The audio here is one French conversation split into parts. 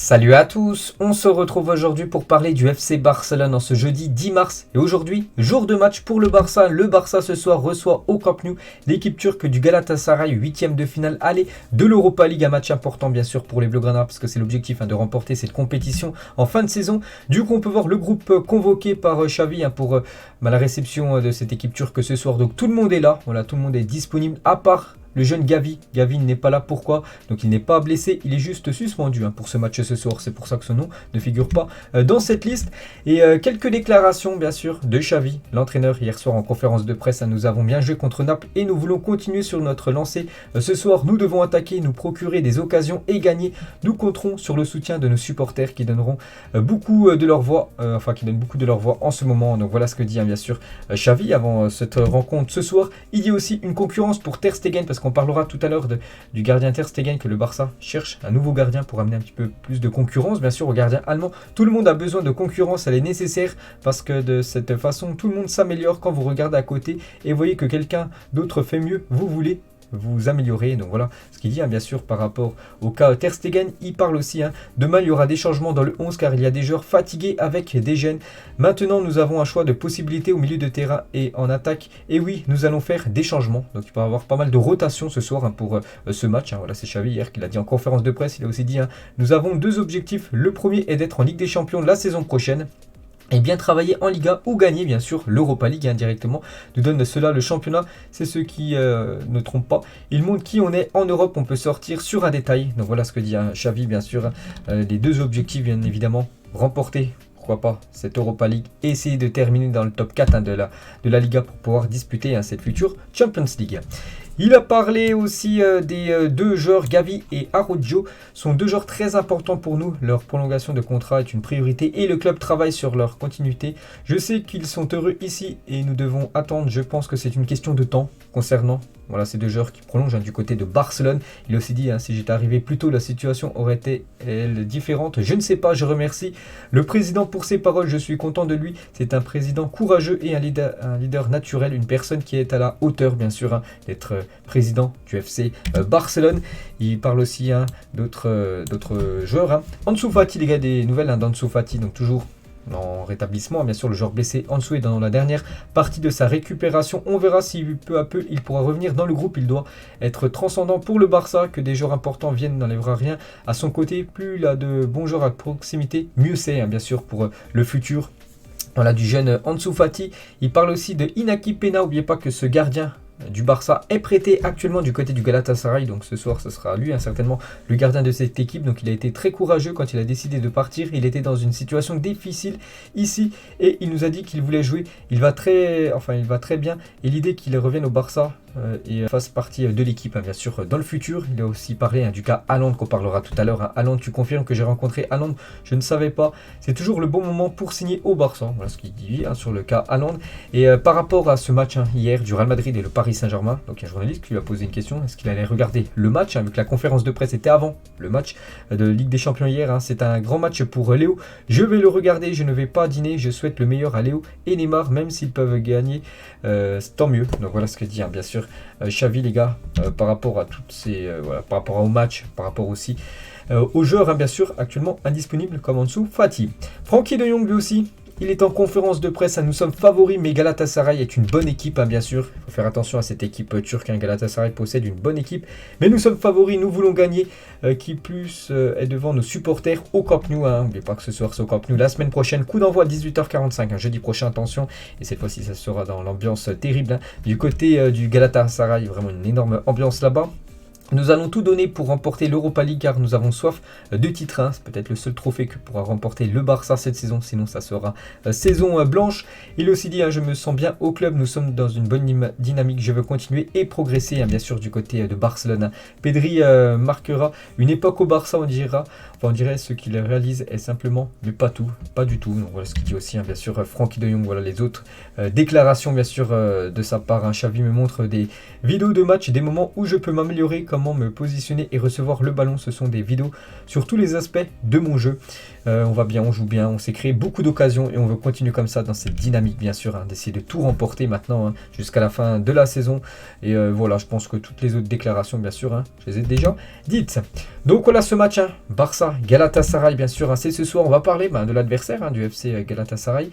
Salut à tous, on se retrouve aujourd'hui pour parler du FC Barcelone en ce jeudi 10 mars. Et aujourd'hui, jour de match pour le Barça. Le Barça ce soir reçoit au Camp Nou l'équipe turque du Galatasaray, 8e de finale aller de l'Europa League. Un match important bien sûr pour les Blaugrana parce que c'est l'objectif de remporter cette compétition en fin de saison. Du coup on peut voir le groupe convoqué par Xavi pour la réception de cette équipe turque ce soir. Donc tout le monde est là, voilà, tout le monde est disponible à part le jeune Gavi. Gavi n'est pas là, pourquoi? Donc il n'est pas blessé, il est juste suspendu pour ce match ce soir. C'est pour ça que son nom ne figure pas dans cette liste. Et quelques déclarations bien sûr de Xavi, l'entraîneur, hier soir en conférence de presse. Nous avons bien joué contre Naples et nous voulons continuer sur notre lancée. Ce soir nous devons attaquer, nous procurer des occasions et gagner. Nous compterons sur le soutien de nos supporters qui donneront beaucoup de leur voix, qui donnent beaucoup de leur voix en ce moment. Donc voilà ce que dit bien sûr Xavi avant cette rencontre ce soir. Il y a aussi une concurrence pour Ter Stegen parce qu'on parlera tout à l'heure du gardien Ter Stegen, que le Barça cherche un nouveau gardien pour amener un petit peu plus de concurrence bien sûr au gardien allemand. Tout le monde a besoin de concurrence, elle est nécessaire parce que de cette façon tout le monde s'améliore. Quand vous regardez à côté et voyez que quelqu'un d'autre fait mieux, vous voulez vous améliorer. Donc voilà ce qu'il dit bien sûr par rapport au cas Ter Stegen. Il parle aussi demain il y aura des changements dans le 11 car il y a des joueurs fatigués avec des jeunes. Maintenant nous avons un choix de possibilités au milieu de terrain et en attaque, et oui nous allons faire des changements. Donc il va y avoir pas mal de rotation ce soir pour ce match. Voilà, c'est Xavi hier qui l'a dit en conférence de presse. Il a aussi dit nous avons deux objectifs. Le premier est d'être en Ligue des Champions la saison prochaine et bien travailler en Liga ou gagner bien sûr l'Europa League indirectement. Nous donne cela le championnat, c'est ce qui ne trompe pas. Il montre qui on est en Europe, on peut sortir sur un détail. Donc voilà ce que dit Xavi bien sûr. Les deux objectifs bien évidemment, remporter, pourquoi pas, cette Europa League et essayer de terminer dans le top 4 de la Liga pour pouvoir disputer cette future Champions League. Il a parlé aussi des deux joueurs, Gavi et Araujo, sont deux joueurs très importants pour nous. Leur prolongation de contrat est une priorité et le club travaille sur leur continuité. Je sais qu'ils sont heureux ici et nous devons attendre. Je pense que c'est une question de temps concernant ces deux joueurs qui prolongent du côté de Barcelone. Il a aussi dit si j'étais arrivé plus tôt, la situation aurait été différente. Je ne sais pas, je remercie le président pour ses paroles. Je suis content de lui. C'est un président courageux et un leader naturel, une personne qui est à la hauteur bien sûr d'être président du FC Barcelone. Il parle aussi d'autres joueurs. Ansu Fati, les gars, des nouvelles d'Ansu Fati, donc toujours en rétablissement, bien sûr le joueur blessé. Ansu est dans la dernière partie de sa récupération. On verra si peu à peu il pourra revenir dans le groupe. Il doit être transcendant pour le Barça. Que des joueurs importants viennent n'enlèvera rien à son côté. Plus il a de bons joueurs à proximité, mieux c'est bien sûr pour le futur du jeune Ansu Fati. Il parle aussi de Inaki Peña. N'oubliez pas que ce gardien du Barça est prêté actuellement du côté du Galatasaray, donc ce soir ce sera lui certainement le gardien de cette équipe. Donc il a été très courageux quand il a décidé de partir. Il était dans une situation difficile ici et il nous a dit qu'il voulait jouer. Il va très bien et l'idée qu'il revienne au Barça et fasse partie de l'équipe bien sûr dans le futur. Il a aussi parlé du cas Haaland qu'on parlera tout à l'heure. Haaland, tu confirmes que j'ai rencontré Haaland? Je ne savais pas. C'est toujours le bon moment pour signer au Barça. Voilà ce qu'il dit sur le cas Haaland. Et par rapport à ce match hier du Real Madrid et le Paris Saint-Germain, donc il y a un journaliste qui lui a posé une question, est-ce qu'il allait regarder le match vu que la conférence de presse était avant le match de Ligue des Champions hier. C'est un grand match pour Léo. Je vais le regarder, je ne vais pas dîner. Je souhaite le meilleur à Léo et Neymar, même s'ils peuvent gagner, tant mieux. Donc voilà ce que dit bien sûr Xavi, les gars, par rapport à toutes ces par rapport au match, par rapport aussi aux joueurs bien sûr actuellement indisponibles comme Ansu Fati. Frenkie de Jong lui aussi, il est en conférence de presse. Nous sommes favoris, mais Galatasaray est une bonne équipe, bien sûr. Il faut faire attention à cette équipe turque. Galatasaray possède une bonne équipe, mais nous sommes favoris, nous voulons gagner. Qui plus est devant nos supporters au Camp Nou. N'oubliez pas que ce soir c'est au Camp Nou. La semaine prochaine, coup d'envoi à 18h45, jeudi prochain, attention. Et cette fois-ci, ça sera dans l'ambiance terrible du côté du Galatasaray. Vraiment une énorme ambiance là-bas. Nous allons tout donner pour remporter l'Europa League car nous avons soif de titres. C'est peut-être le seul trophée que pourra remporter le Barça cette saison. Sinon, ça sera saison blanche. Il a aussi dit je me sens bien au club. Nous sommes dans une bonne dynamique. Je veux continuer et progresser bien sûr du côté de Barcelone. Pedri marquera une époque au Barça, on dirait ce qu'il réalise est simplement, mais pas tout, pas du tout. Donc voilà ce qu'il dit aussi bien sûr Frenkie de Jong. Voilà les autres déclarations bien sûr de sa part. Xavi me montre des vidéos de match, des moments où je peux m'améliorer comme comment me positionner et recevoir le ballon. Ce sont des vidéos sur tous les aspects de mon jeu. On va bien, on joue bien, on s'est créé beaucoup d'occasions et on veut continuer comme ça dans cette dynamique bien sûr, hein, d'essayer de tout remporter maintenant hein, jusqu'à la fin de la saison. Et voilà, je pense que toutes les autres déclarations bien sûr, hein, je les ai déjà dites. Donc voilà ce match, hein, Barça, Galatasaray bien sûr, hein, c'est ce soir. On va parler de l'adversaire hein, du FC Galatasaray.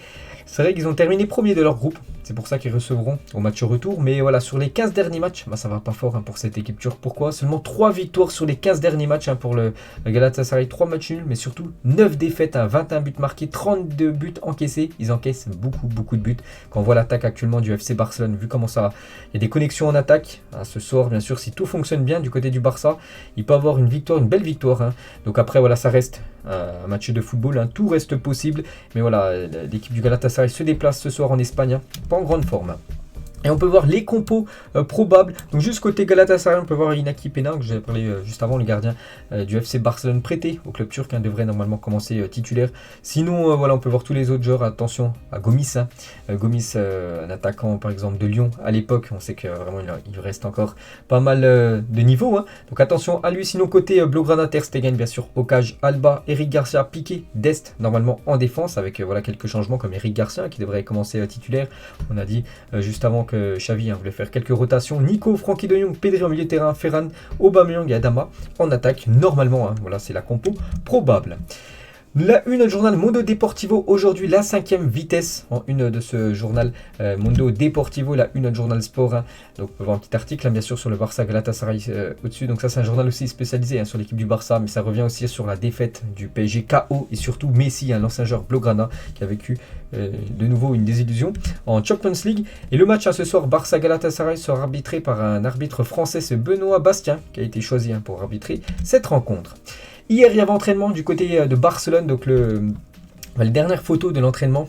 C'est vrai qu'ils ont terminé premier de leur groupe, c'est pour ça qu'ils recevront au match retour. Mais voilà, sur les 15 derniers matchs, ça va pas fort hein, pour cette équipe turque. Pourquoi? Seulement 3 victoires sur les 15 derniers matchs hein, pour le Galatasaray, 3 matchs nuls, mais surtout 9 défaites, hein, 21 buts marqués, 32 buts encaissés. Ils encaissent beaucoup de buts. Quand on voit l'attaque actuellement du FC Barcelone, vu comment ça, il y a des connexions en attaque. Hein, ce soir, bien sûr, si tout fonctionne bien du côté du Barça, il peut avoir une victoire, une belle victoire. Hein. Donc après, voilà, ça reste un match de football, hein, tout reste possible. Mais voilà, l'équipe du Galatasaray se déplace ce soir en Espagne, hein, pas en grande forme. Et on peut voir les compos probables. Donc juste côté Galatasaray, on peut voir Inaki Pena, que j'avais parlé juste avant, le gardien du FC Barcelone prêté au club turc, hein, devrait normalement commencer titulaire. Sinon, voilà, on peut voir tous les autres joueurs. Attention à Gomis, hein. Gomis, un attaquant par exemple de Lyon à l'époque. On sait que vraiment il reste encore pas mal de niveau. Hein. Donc attention à lui. Sinon côté Blaugrana, Ter Stegen, bien sûr, Okaj, Alba, Eric Garcia, Piqué, Dest, normalement en défense avec voilà quelques changements comme Eric Garcia qui devrait commencer titulaire. On a dit juste avant que Xavi voulait faire quelques rotations. Nico, Frankie de Jong, Pedri au milieu de terrain, Ferran, Aubameyang et Adama en attaque. Normalement, hein, voilà, c'est la compo probable. La une du journal Mundo Deportivo aujourd'hui, la 5e vitesse en une de ce journal Mundo Deportivo, la une du journal Sport. Hein. Donc on peut voir un petit article hein, bien sûr sur le Barça Galatasaray au-dessus. Donc ça c'est un journal aussi spécialisé hein, sur l'équipe du Barça, mais ça revient aussi sur la défaite du PSG KO et surtout Messi, hein, l'ancien joueur Blaugrana qui a vécu de nouveau une désillusion en Champions League. Et le match hein, ce soir, Barça Galatasaray sera arbitré par un arbitre français, c'est Benoît Bastien qui a été choisi hein, pour arbitrer cette rencontre. Hier, il y avait entraînement du côté de Barcelone, donc les dernières photos de l'entraînement,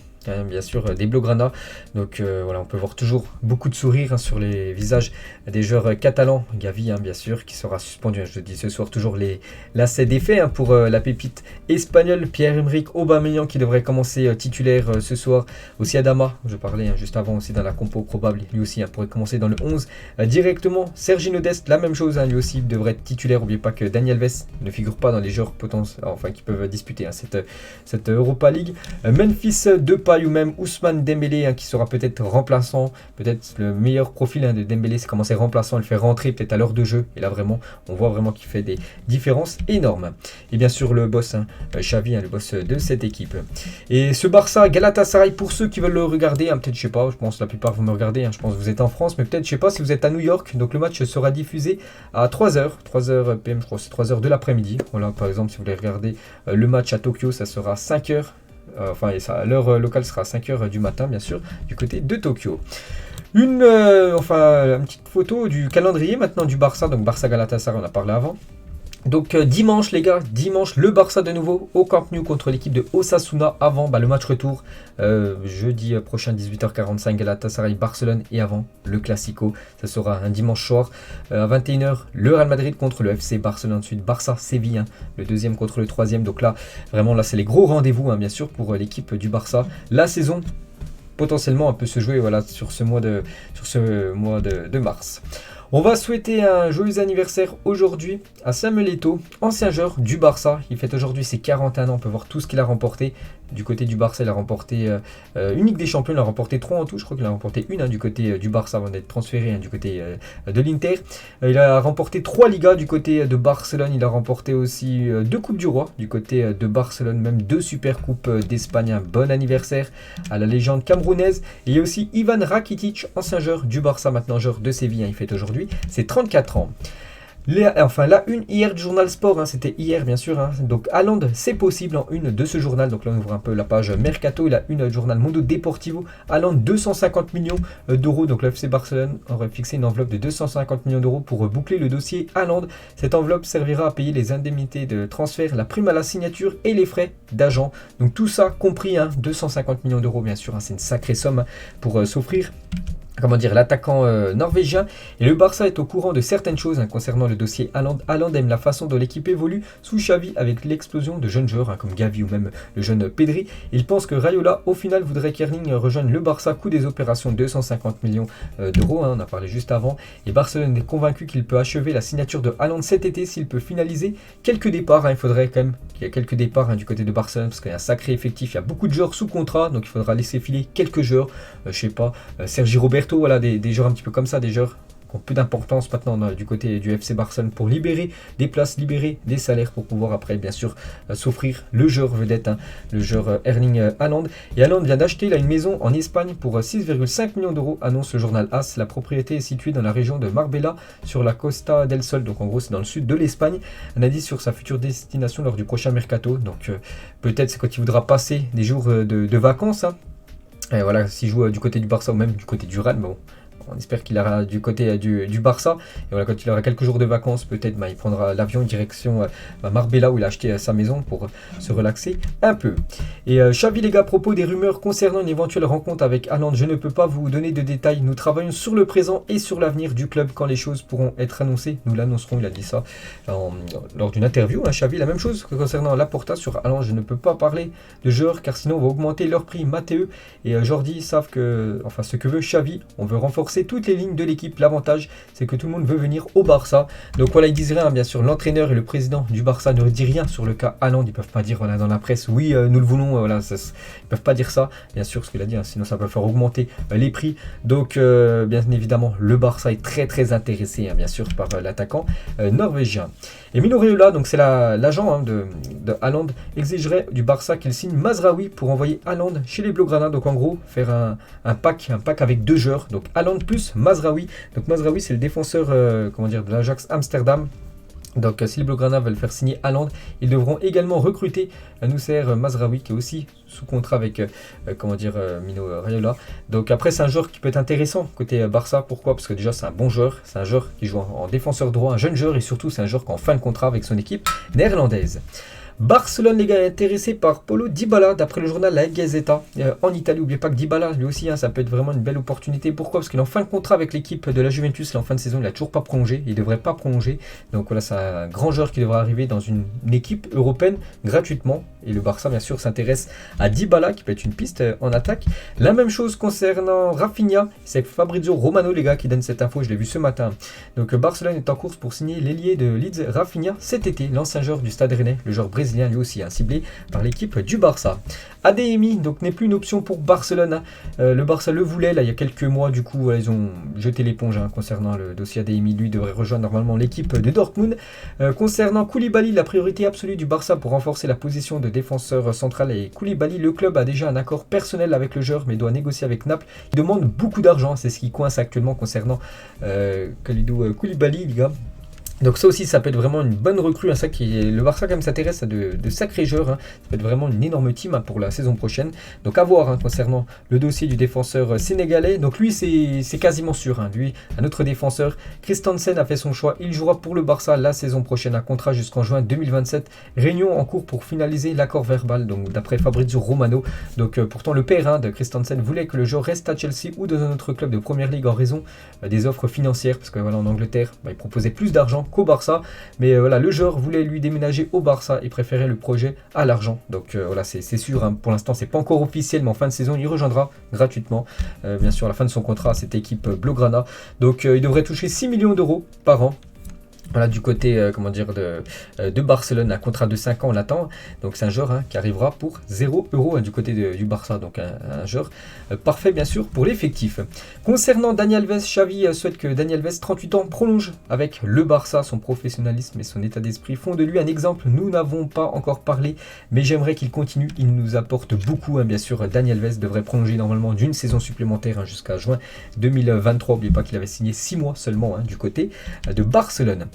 bien sûr, des Blaugrana. Donc voilà, on peut voir toujours beaucoup de sourires hein, sur les visages des joueurs catalans. Gavi, hein, bien sûr, qui sera suspendu. Hein, je dis ce soir toujours les lacets défaits hein, pour la pépite espagnole. Pierre-Emerick Aubameyang qui devrait commencer titulaire ce soir. Aussi Adama, je parlais hein, juste avant aussi dans la compo probable. Lui aussi hein, pourrait commencer dans le 11 directement. Sergino Dest, la même chose. Hein, lui aussi devrait être titulaire. N'oubliez pas que Daniel Alves ne figure pas dans les joueurs potentiels, enfin qui peuvent disputer hein, cette Europa League. Memphis Depay ou même Ousmane Dembélé hein, qui sera peut-être remplaçant, peut-être le meilleur profil hein, de Dembélé, c'est commencer remplaçant, le faire rentrer peut-être à l'heure de jeu, et là vraiment, on voit vraiment qu'il fait des différences énormes. Et bien sûr le boss, hein, Xavi, hein, le boss de cette équipe. Et ce Barça Galatasaray, pour ceux qui veulent le regarder, hein, peut-être je sais pas, je pense la plupart vous me regardez, hein, je pense que vous êtes en France, mais peut-être je sais pas si vous êtes à New York, donc le match sera diffusé à 3h PM, je crois c'est 3h de l'après-midi. Voilà, par exemple si vous voulez regarder le match à Tokyo, ça sera 5h. Enfin, l'heure locale sera à 5h du matin, bien sûr, du côté de Tokyo. Une petite photo du calendrier maintenant du Barça. Donc Barça Galatasaray, on a parlé avant. Donc dimanche les gars, dimanche le Barça de nouveau au Camp Nou contre l'équipe de Osasuna avant le match retour. Jeudi prochain 18h45 Galatasaray Barcelone et avant le Classico. Ça sera un dimanche soir à 21h le Real Madrid contre le FC Barcelone. Ensuite Barça Séville, hein, le deuxième contre le troisième. Donc là vraiment là c'est les gros rendez-vous hein, bien sûr pour l'équipe du Barça. La saison potentiellement peut se jouer voilà, sur ce mois de mars. On va souhaiter un joyeux anniversaire aujourd'hui à Samuel Eto'o, ancien joueur du Barça. Il fête aujourd'hui ses 41 ans, on peut voir tout ce qu'il a remporté. Du côté du Barça, il a remporté une Ligue des Champions, il a remporté 3 en tout. Je crois qu'il a remporté une hein, du côté du Barça avant d'être transféré hein, du côté de l'Inter. Il a remporté 3 Ligas du côté de Barcelone. Il a remporté aussi 2 Coupes du Roi du côté de Barcelone, même 2 Super Coupes d'Espagne. Un bon anniversaire à la légende camerounaise. Et il y a aussi Ivan Rakitic, ancien joueur du Barça, maintenant joueur de Séville. Hein, il fête aujourd'hui ses 34 ans. La une hier du journal Sport, hein, c'était hier bien sûr. Hein. Donc Haaland, c'est possible en une de ce journal. Donc là on ouvre un peu la page Mercato. Il a une du journal Mundo Deportivo. Haaland 250 millions d'euros. Donc le FC Barcelone aurait fixé une enveloppe de 250 millions d'euros pour boucler le dossier Haaland. Cette enveloppe servira à payer les indemnités de transfert, la prime à la signature et les frais d'agent. Donc tout ça compris, hein, 250 millions d'euros bien sûr. Hein, c'est une sacrée somme pour s'offrir l'attaquant norvégien. Et le Barça est au courant de certaines choses concernant le dossier Haaland. Haaland aime la façon dont l'équipe évolue sous Xavi avec l'explosion de jeunes joueurs comme Gavi ou même le jeune Pedri. Il pense que Raiola au final voudrait qu'Erling rejoigne le Barça, coût des opérations 250 millions d'euros, on en a parlé juste avant. Et Barcelone est convaincu qu'il peut achever la signature de Haaland cet été s'il peut finaliser quelques départs. Il faudrait quand même qu'il y ait quelques départs du côté de Barcelone parce qu'il y a un sacré effectif, il y a beaucoup de joueurs sous contrat, donc il faudra laisser filer quelques joueurs, je sais pas, Sergi Roberto, voilà, des joueurs un petit peu comme ça, des joueurs qui ont peu d'importance maintenant du côté du FC Barcelone pour libérer des places, libérer des salaires pour pouvoir après bien sûr s'offrir le joueur vedette, le joueur Erling Haaland. Et Haaland vient d'acheter une maison en Espagne pour 6,5 millions d'euros, annonce le journal AS. La propriété est située dans la région de Marbella sur la Costa del Sol, donc en gros c'est dans le sud de l'Espagne. Un indice sur sa future destination lors du prochain mercato, donc peut-être c'est quand il voudra passer des jours de vacances. Et voilà, s'il joue du côté du Barça ou même du côté du Real, bon, on espère qu'il ira du côté du Barça. Et voilà, quand il aura quelques jours de vacances, peut-être il prendra l'avion direction Marbella où il a acheté sa maison pour se relaxer un peu. Et Xavi, les gars, à propos des rumeurs concernant une éventuelle rencontre avec Haaland, je ne peux pas vous donner de détails. Nous travaillons sur le présent et sur l'avenir du club. Quand les choses pourront être annoncées, nous l'annoncerons. Il a dit ça lors d'une interview. Xavi, la même chose que concernant Laporta sur Haaland. Je ne peux pas parler de joueurs car sinon on va augmenter leur prix. Matteo et Jordi savent ce que veut Xavi. On veut renforcer toutes les lignes de l'équipe. L'avantage, c'est que tout le monde veut venir au Barça. Donc voilà, ils disent rien, bien sûr. L'entraîneur et le président du Barça ne disent rien sur le cas Haaland. Ils peuvent pas dire dans la presse, oui, nous le voulons. Ils peuvent pas dire ça, bien sûr, ce qu'il a dit. Sinon, ça peut faire augmenter les prix. Donc, bien évidemment, le Barça est très très intéressé, bien sûr, par l'attaquant norvégien. Et Mino Raiola, donc c'est l'agent de Haaland, exigerait du Barça qu'il signe Mazraoui pour envoyer Haaland chez les Blaugrana. Donc en gros, faire un pack avec deux joueurs. Donc Haaland plus Mazraoui. Donc Mazraoui, c'est le défenseur de l'Ajax Amsterdam. Donc si les Blaugrana veulent faire signer Haaland, ils devront également recruter Noussair Mazraoui qui est aussi sous contrat avec Mino Raiola. Donc après c'est un joueur qui peut être intéressant côté Barça. Pourquoi? Parce que déjà c'est un bon joueur, c'est un joueur qui joue en défenseur droit, un jeune joueur et surtout c'est un joueur qui est en fin de contrat avec son équipe néerlandaise. Barcelone, les gars, est intéressé par Paulo Dybala, d'après le journal La Gazzetta. En Italie, n'oubliez pas que Dybala, lui aussi, ça peut être vraiment une belle opportunité. Pourquoi? Parce qu'il est en fin de contrat avec l'équipe de la Juventus. Là, en fin de saison, il n'a toujours pas prolongé. Il ne devrait pas prolonger. Donc voilà, c'est un grand joueur qui devrait arriver dans une équipe européenne gratuitement. Et le Barça, bien sûr, s'intéresse à Dybala, qui peut être une piste en attaque. La même chose concernant Rafinha. C'est Fabrizio Romano, les gars, qui donne cette info. Je l'ai vu ce matin. Donc Barcelone est en course pour signer l'ailier de Leeds, Rafinha, cet été. L'ancien joueur du Stade Rennais, le joueur brésilien, lui aussi ciblé par l'équipe du Barça. Adeyemi donc n'est plus une option pour Barcelone. Le Barça le voulait là il y a quelques mois, du coup ils ont jeté l'éponge concernant le dossier Adeyemi. Lui devrait rejoindre normalement l'équipe de Dortmund. Concernant Koulibaly, la priorité absolue du Barça pour renforcer la position de défenseur central et Koulibaly, le club a déjà un accord personnel avec le joueur mais doit négocier avec Naples. Il demande beaucoup d'argent, c'est ce qui coince actuellement concernant Kalidou Koulibaly, les gars. Donc ça aussi, ça peut être vraiment une bonne recrue. Le Barça quand même s'intéresse à de sacrés joueurs. Ça peut être vraiment une énorme team pour la saison prochaine. Donc à voir concernant le dossier du défenseur sénégalais. Donc lui, c'est quasiment sûr. Lui, un autre défenseur, Christensen a fait son choix. Il jouera pour le Barça la saison prochaine. Un contrat jusqu'en juin 2027. Réunion en cours pour finaliser l'accord verbal. Donc d'après Fabrizio Romano. Donc pourtant le père de Christensen voulait que le joueur reste à Chelsea ou dans un autre club de Première Ligue en raison des offres financières. Parce que voilà, en Angleterre, il proposait plus d'argent qu'au Barça, mais le joueur voulait lui déménager au Barça et préférait le projet à l'argent. Donc voilà, c'est sûr, pour l'instant c'est pas encore officiel, mais en fin de saison il rejoindra gratuitement bien sûr à la fin de son contrat à cette équipe Blaugrana. Donc il devrait toucher 6 millions d'euros par an. Voilà, du côté de Barcelone, un contrat de 5 ans on l'attend. Donc c'est un joueur qui arrivera pour 0 € du côté du Barça. Donc un joueur parfait bien sûr pour l'effectif. Concernant Dani Alves, Xavi souhaite que Dani Alves, 38 ans, prolonge avec le Barça. Son professionnalisme et son état d'esprit font de lui un exemple. Nous n'avons pas encore parlé, mais j'aimerais qu'il continue. Il nous apporte beaucoup, bien sûr. Dani Alves devrait prolonger normalement d'une saison supplémentaire jusqu'à juin 2023. N'oubliez pas qu'il avait signé 6 mois seulement du côté de Barcelone.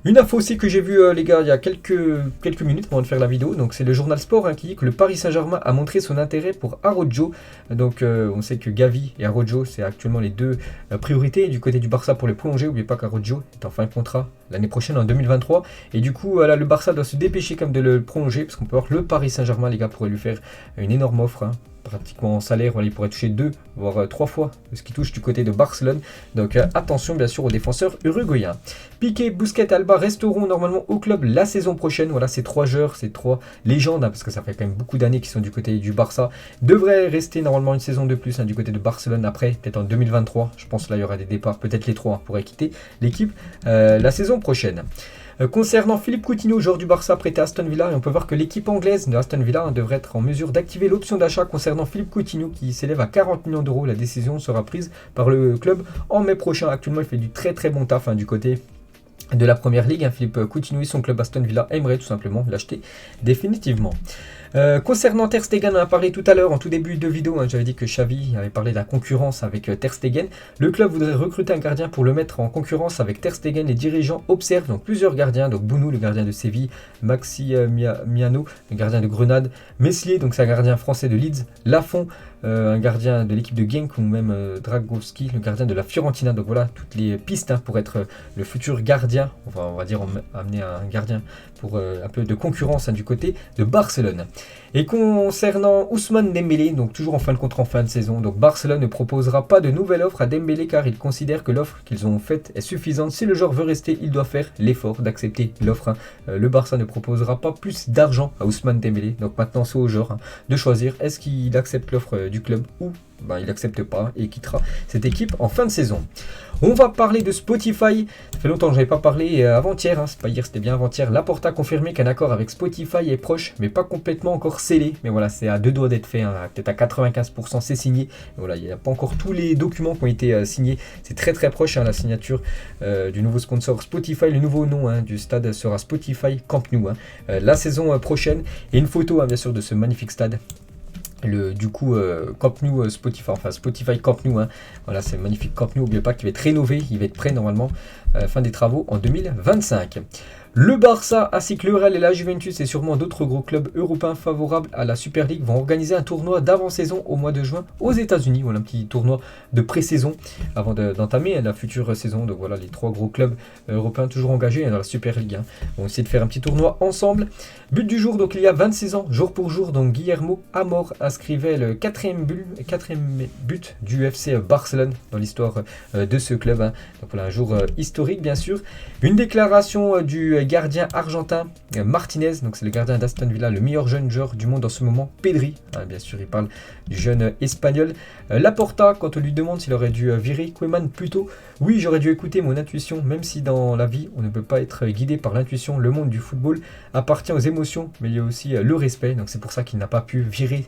Une info aussi que j'ai vue les gars il y a quelques minutes avant de faire la vidéo, donc c'est le journal Sport qui dit que le Paris Saint-Germain a montré son intérêt pour Araujo. Donc on sait que Gavi et Araujo c'est actuellement les deux priorités du côté du Barça pour les prolonger. N'oubliez pas qu'Araujo est en fin de contrat l'année prochaine en 2023 et du coup le Barça doit se dépêcher comme de le prolonger parce qu'on peut voir que le Paris Saint-Germain les gars pourrait lui faire une énorme offre. pratiquement en salaire, voilà, il pourrait toucher 2 voire 3 fois ce qu'il touche du côté de Barcelone. Donc attention bien sûr aux défenseurs uruguayens. Piqué, Busquets, Alba resteront normalement au club la saison prochaine. Voilà, ces 3 joueurs, ces 3 légendes, parce que ça fait quand même beaucoup d'années qu'ils sont du côté du Barça, devraient rester normalement une saison de plus du côté de Barcelone. Après, peut-être en 2023, je pense là il y aura des départs, peut-être les 3 pourraient quitter l'équipe la saison prochaine. Concernant Philippe Coutinho, joueur du Barça prêté à Aston Villa, et on peut voir que l'équipe anglaise de Aston Villa devrait être en mesure d'activer l'option d'achat concernant Philippe Coutinho qui s'élève à 40 millions d'euros. La décision sera prise par le club en mai prochain. Actuellement, il fait du très très bon taf du côté de la première ligue. Philippe Coutinho et son club Aston Villa aimerait tout simplement l'acheter définitivement. Concernant Ter Stegen, on a parlé tout à l'heure en tout début de vidéo, j'avais dit que Xavi avait parlé de la concurrence avec Ter Stegen. Le club voudrait recruter un gardien pour le mettre en concurrence avec Ter Stegen. Les dirigeants observent donc plusieurs gardiens, donc Bounou, le gardien de Séville, Maxi Miano, le gardien de Grenade, Meslier, donc c'est un gardien français de Leeds, Lafont, un gardien de l'équipe de Genk, ou même Dragowski, le gardien de la Fiorentina. Donc voilà toutes les pistes pour être le futur gardien, on va dire amener un gardien pour un peu de concurrence du côté de Barcelone. Et concernant Ousmane Dembélé, donc toujours en fin de contrat en fin de saison, donc Barcelone ne proposera pas de nouvelle offre à Dembélé car ils considèrent que l'offre qu'ils ont faite est suffisante. Si le joueur veut rester, il doit faire l'effort d'accepter l'offre. Le Barça ne proposera pas plus d'argent à Ousmane Dembélé. Donc maintenant c'est au joueur de choisir est-ce qu'il accepte l'offre du club ou il n'accepte pas et quittera cette équipe en fin de saison. On va parler de Spotify. Ça fait longtemps que je n'avais pas parlé avant-hier, c'est pas hier, c'était bien avant-hier. Laporta a confirmé qu'un accord avec Spotify est proche, mais pas complètement encore scellé. Mais voilà, c'est à 2 doigts d'être fait, peut-être à 95% c'est signé. Et voilà, il n'y a pas encore tous les documents qui ont été signés. C'est très très proche la signature du nouveau sponsor Spotify. Le nouveau nom du stade sera Spotify Camp Nou la saison prochaine. Et une photo bien sûr de ce magnifique stade. Camp Nou Spotify Camp Nou, voilà, c'est magnifique Camp Nou. N'oubliez pas qu'il va être rénové, il va être prêt normalement fin des travaux en 2025. Le Barça ainsi que le Real et la Juventus et sûrement d'autres gros clubs européens favorables à la Super League vont organiser un tournoi d'avant-saison au mois de juin aux États-Unis. Voilà un petit tournoi de pré-saison avant d'entamer la future saison. Donc voilà les 3 gros clubs européens toujours engagés dans la Super League vont essayer de faire un petit tournoi ensemble. But du jour, donc il y a 26 ans, jour pour jour, donc Guillermo Amor inscrivait le 4e but du FC Barcelone dans l'histoire de ce club. Donc voilà un jour historique bien sûr. Une déclaration du gardien argentin Martinez, donc c'est le gardien d'Aston Villa, le meilleur jeune joueur du monde en ce moment, Pedri, bien sûr il parle du jeune espagnol. Laporta, quand on lui demande s'il aurait dû virer Koeman plus tôt, oui j'aurais dû écouter mon intuition, même si dans la vie on ne peut pas être guidé par l'intuition, le monde du football appartient aux émotions, mais il y a aussi le respect, donc c'est pour ça qu'il n'a pas pu virer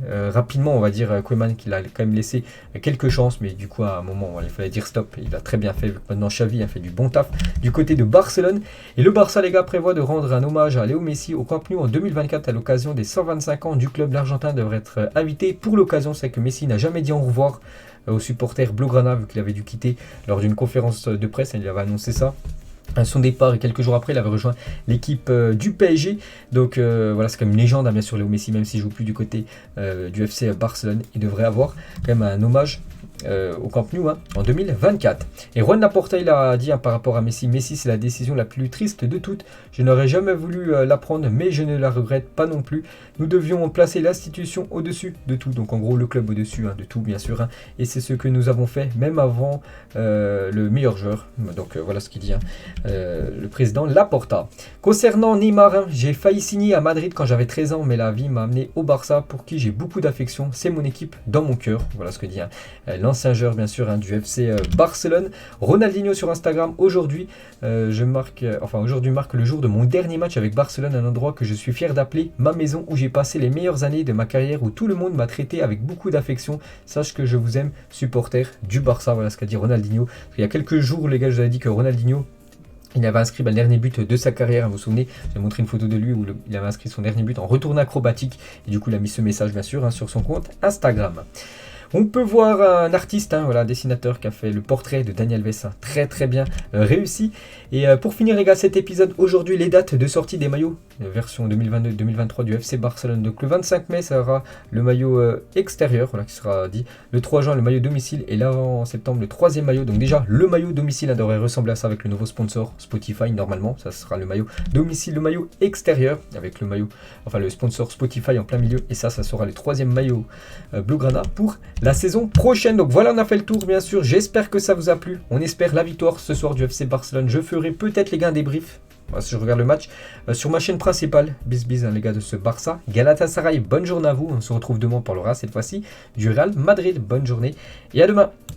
rapidement, on va dire, Koeman, qu'il a quand même laissé quelques chances, mais du coup à un moment il fallait dire stop. Il a très bien fait, maintenant Xavi a fait du bon taf du côté de Barcelone. Et le Barça les gars prévoit de rendre un hommage à Léo Messi au Camp Nou en 2024 à l'occasion des 125 ans du club. L'Argentin devrait être invité pour l'occasion. C'est que Messi n'a jamais dit au revoir aux supporters blaugrana vu qu'il avait dû quitter lors d'une conférence de presse, il avait annoncé ça. Son départ et quelques jours après il avait rejoint l'équipe du PSG. Donc voilà, c'est quand même une légende bien sûr Léo Messi, même s'il ne joue plus du côté du FC Barcelone. Il devrait avoir quand même un hommage au Camp Nou en 2024. Et Juan Laporta il a dit par rapport à Messi, c'est la décision la plus triste de toutes. Je n'aurais jamais voulu la prendre, mais je ne la regrette pas non plus. Nous devions placer l'institution au-dessus de tout, donc en gros le club au-dessus de tout bien sûr, et c'est ce que nous avons fait même avant le meilleur joueur. Donc voilà ce qu'il dit le président Laporta. Concernant Neymar, j'ai failli signer à Madrid quand j'avais 13 ans, mais la vie m'a amené au Barça pour qui j'ai beaucoup d'affection. C'est mon équipe dans mon cœur. Voilà ce que dit l'ancien joueur bien sûr du FC Barcelone. Ronaldinho sur Instagram, aujourd'hui marque le jour de mon dernier match avec Barcelone, un endroit que je suis fier d'appeler ma maison, où j'ai passé les meilleures années de ma carrière, où tout le monde m'a traité avec beaucoup d'affection. Sache que je vous aime, supporter du Barça. Voilà ce qu'a dit Ronaldinho. Il y a quelques jours les gars, je vous avais dit que Ronaldinho il avait inscrit le dernier but de sa carrière, vous vous souvenez, j'ai montré une photo de lui où il avait inscrit son dernier but en retour acrobatique, et du coup il a mis ce message bien sûr sur son compte Instagram. On peut voir un artiste, voilà, un dessinateur qui a fait le portrait de Dani Alves, très très bien réussi. Et pour finir les gars, cet épisode, aujourd'hui les dates de sortie des maillots, version 2022-2023 du FC Barcelone. Donc le 25 mai, ça sera le maillot extérieur, voilà, qui sera dit. Le 3 juin, le maillot domicile. Et là, en septembre, le troisième maillot. Donc déjà, le maillot domicile devrait ressembler à ça avec le nouveau sponsor Spotify, normalement. Ça sera le maillot domicile, le maillot extérieur, avec le maillot, enfin le sponsor Spotify en plein milieu. Et ça sera le troisième maillot Blaugrana pour la saison prochaine. Donc voilà, on a fait le tour, bien sûr. J'espère que ça vous a plu. On espère la victoire ce soir du FC Barcelone. Je ferai peut-être les gars un débrief, si je regarde le match, sur ma chaîne principale. Bis les gars de ce Barça. Galatasaray, bonne journée à vous. On se retrouve demain, on parlera cette fois-ci du Real Madrid. Bonne journée et à demain.